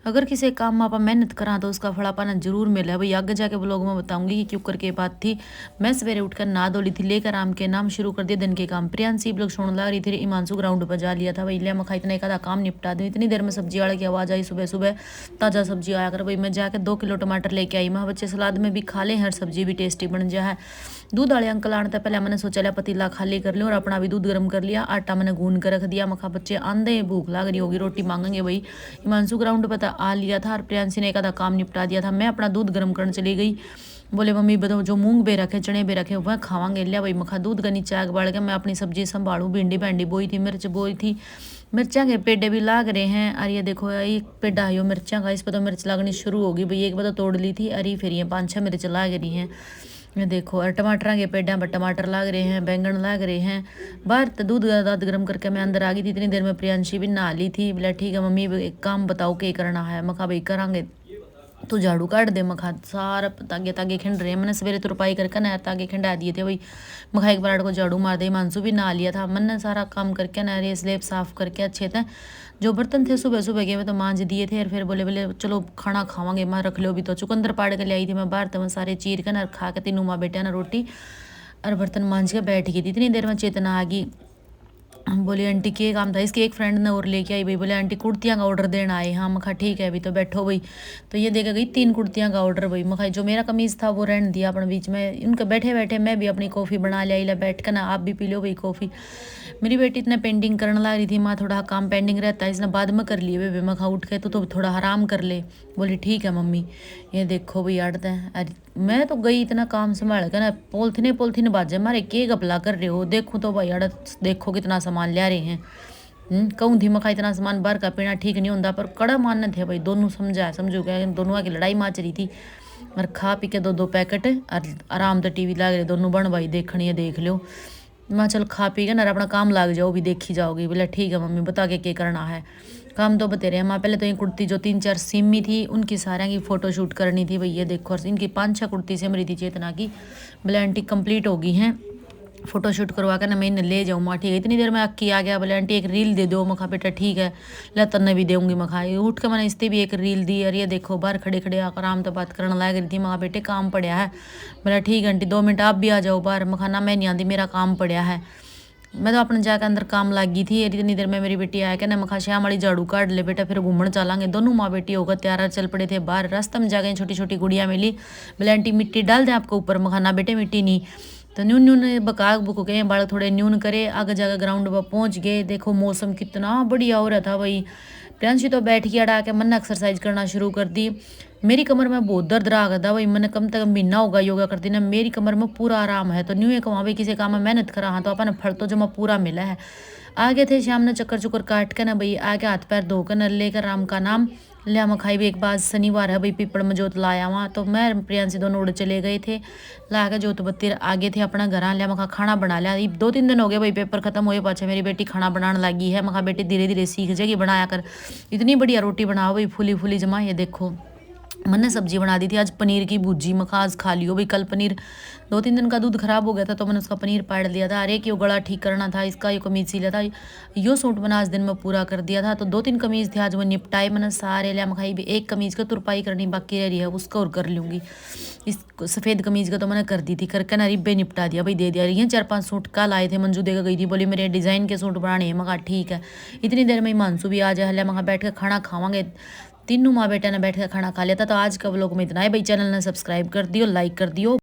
अगर किसी काम में आप मेहनत करा तो उसका फल अपन जरूर मिले भाई। आगे जाके ब्लॉग में बताऊंगी कि क्यों करके बात थी। मैं सवेरे उठकर नहा धो ली थी, लेकर आम के नाम शुरू कर दिया दिन के काम। प्रियांशी ब्लॉग सुन ला रही थी, हिमांशु ग्राउंड पर जा लिया था भाई। लिया मखा इतना एक आधा काम निपटा दूँ। इतनी देर में सब्जी वाले की आवाज़ आई, सुबह सुबह ताज़ा सब्जी आया कर भाई। मैं जाकर 2 किलो टमाटर लेके आई। मैं बच्चे सलाद में भी खा लें, हर सब्जी भी टेस्टी बन जाए। दूध वाले अंकल आने तक पहले मैंने सोचा लिया पतीला खाली कर लिया और अपना भी दूध गर्म कर लिया। आटा मैंने गूंद कर रख दिया। मखा बच्चे आंधे भूख लग रही होगी, रोटी मांगेंगे भाई। हिमांशु ग्राउंड पर आ लिया था और प्रियांशी ने एक आधा काम निपटा दिया था। मैं अपना दूध गर्म करने चली गई। बोले मम्मी बताओ जो मूंग बे रखे चने बे रखे वह खावांगे। लिया भाई मखा दूध का नीचे आग बाढ़ के मैं अपनी सब्जी संभालूँ। भिंडी भैंडी बोई थी, मिर्च बोई थी, मिर्चा के पेड़े भी लाग रहे हैं। और ये देखो एक पेड़ा है मिर्चा का, इस पर तो मिर्च लगनी शुरू होगी भाई। एक बार तो तोड़ ली थी, अरे फिर ये 5-6 मिर्च लाग रही हैं। ये देखो और टमाटर के पेड़ा पर टमाटर लाग रहे हैं, बैंगन लाग रहे हैं। बाहर तो दूध गर्म करके मैं अंदर आ गई थी। इतनी देर में प्रियांशी भी नहा ली थी। बोला ठीक है मम्मी एक काम बताओ क्या करना है। मखा भाई करांगे तो झाड़ू काट दे। मखा सारा तागे तागे खिंड रहे हैं। मैंने सवेरे तो रुपाई करके ना तागे खिंडा दिए थे भाई। मखा एक बार को झाड़ू मार दे। मानसू भी नहा लिया था। मैंने सारा काम करके ना रे स्लेब साफ करके अच्छे थे। जो बर्तन थे सुबह सुबह के वे तो मांझ दिए थे। और फिर बोले बोले चलो खाना खावांगे। माँ रख लो भी तो चुकंदर पाड़ के ले आई थी मैं बाहर। तो मैं सारे चीर के ना खा के तीनों माँ बेटे ना रोटी और बर्तन मांझ के बैठ गई थी। इतनी देर में चेतना आ गई। बोले आंटी के काम था। इसकी एक फ्रेंड ने और लेके आई भाई। बोले आंटी कुर्तियाँ का ऑर्डर देना आए। हाँ मखा ठीक है अभी तो बैठो भाई। तो ये देगा गई 3 कुर्तियाँ का ऑर्डर भाई। मखा जो मेरा कमीज़ था वो रहने दिया अपने बीच में। उनके बैठे बैठे मैं भी अपनी कॉफ़ी बना लिया। बैठ कर ना आप भी पी लो भाई कॉफ़ी। मेरी बेटी इतना पेंटिंग करने लग रही थी। माँ थोड़ा काम पेंडिंग रहता है इसने बाद में कर लिए वे। मखा उठ के तो थोड़ा आराम कर ले। बोली ठीक है मम्मी। ये देखो भाई आड़ते हैं। अरे मैं तो गई इतना काम संभाल कर ना पोलथीने पोलथीन बाजे मारे के गपला कर रहे हो। देखो तो भाई अड़ देखो कितना सामान ले रहे हैं। कहूँ थी मखा इतना सामान बाहर का पीना ठीक नहीं होता पर कड़ा मानने थे भाई। दोनों समझो क्या दोनों की लड़ाई माच रही थी। और खा पी के 2-2 पैकेट और आराम से टीवी लग रहे दोनों बन भाई देखनी है देख लो। मैं चल खा पी के ना अपना काम लग जाओ भी देखी जाओगी। बोला ठीक है मम्मी बता के क्या करना है। काम तो बतेरे हैं माँ। पहले तो ये कुर्ती जो 3-4 सिमी थी उनकी सारे की फ़ोटो शूट करनी थी भैया। देखो और इनकी 5-6 कुर्ती से मेरी थी चेतना की। बोले आंटी कंप्लीट हो गई हैं, फ़ोटो शूट करवा कर ना मैं इन्हें ले जाऊँ। माँ ठीक है। इतनी देर में अक्की आ गया। बोले आंटी एक रील दे दो। मखा बेटा ठीक है ले तन्ने भी दूंगी। मखा उठ के मैंने इससे भी एक रील दी। और ये देखो बाहर खड़े खड़े आकर आराम तो बात करने लग रही थी। मखा बेटे काम पड़ा है। बोला ठीक है आंटी 2 मिनट आप भी आ जाओ बाहर। मखा ना मैं नहीं आती मेरा काम पड़ा है। मैं तो अपने जाकर अंदर काम लग गई थी। इतनी देर में मेरी बेटी आया कि ना मखा श्याम वाली झाड़ू काट ले बेटा फिर घूमने चलेंगे। दोनों माँ बेटी होकर तैयार चल पड़े थे बाहर। रास्ते में जाकर छोटी छोटी गुड़िया मिली। बोले आंटी मिट्टी डाल दें आपको ऊपर। मखा ना बेटे मिट्टी नहीं। तो न्यून न्यून बका बुक गए बालक थोड़े न्यून करे। आगे जाकर ग्राउंड पर पहुंच गए। देखो मौसम कितना बढ़िया हो रहा था भाई। प्रियांशी तो बैठ के अड़ा के मैंने एक्सरसाइज करना शुरू कर दी। मेरी कमर में बहुत दर्द रहा करता भाई। मैंने कम से कम महीना होगा योगा करती ना। मेरी कमर में पूरा आराम है। तो न्यू एक वहाँ भी किसी काम में मेहनत करा हाँ तो अपन फल तो जो मैं पूरा मिला है। आगे थे शाम ने चक्कर चुक्कर काट के ना भाई आगे हाथ पैर धोकर न लेकर राम का नाम लिया। मखाई भी एक बार शनिवार है भाई पीपड़ में जोत लाया वहाँ। तो मैं प्रियांशी दोनों उड़ चले गए थे। ला के जोत बत्ती आगे थे अपना घर लिया। मखा खाना बना लिया। 2-3 दिन हो गए भाई पेपर खत्म हुए पाछे मेरी बेटी खाना बनाने लगी है। मखा बेटी धीरे धीरे सीख जाएगी बनाया कर। इतनी बढ़िया रोटी बनाओ भाई फूली फूली जमा। ये देखो मैंने सब्जी बना दी थी आज पनीर की भुजी। मखा आज खा लियो भाई। कल पनीर 2-3 दिन का दूध खराब हो गया था तो मैंने उसका पनीर पाड़ लिया था। अरे क्यों गला ठीक करना था इसका। ये कमीज सिला था यो सूट मैंने आज दिन में पूरा कर दिया था। तो 2-3 कमीज थे आज वो निपटाए मैंने सारे। लिया मखाई भी एक कमीज का तुरपाई करनी बाकी रह रही है उसको और कर लूँगी। इस सफ़ेद कमीज का तो मैंने कर दी थी करके ना रिब्बे निपटा दिया भाई दे दिया। ये 4-5 सूट कल आए थे मंजू देकर गई थी। बोली मेरे डिज़ाइन के सूट बनाने हैं। मखा ठीक है। इतनी देर में मानसू भी आ जाए। लिया मखा बैठ के खाना खावांगे। तीनों माँ बेटा ने बैठ कर खाना खा लिया था। तो आज का व्लॉग में इतना है भाई। चैनल ने सब्सक्राइब कर दियो लाइक कर दियो।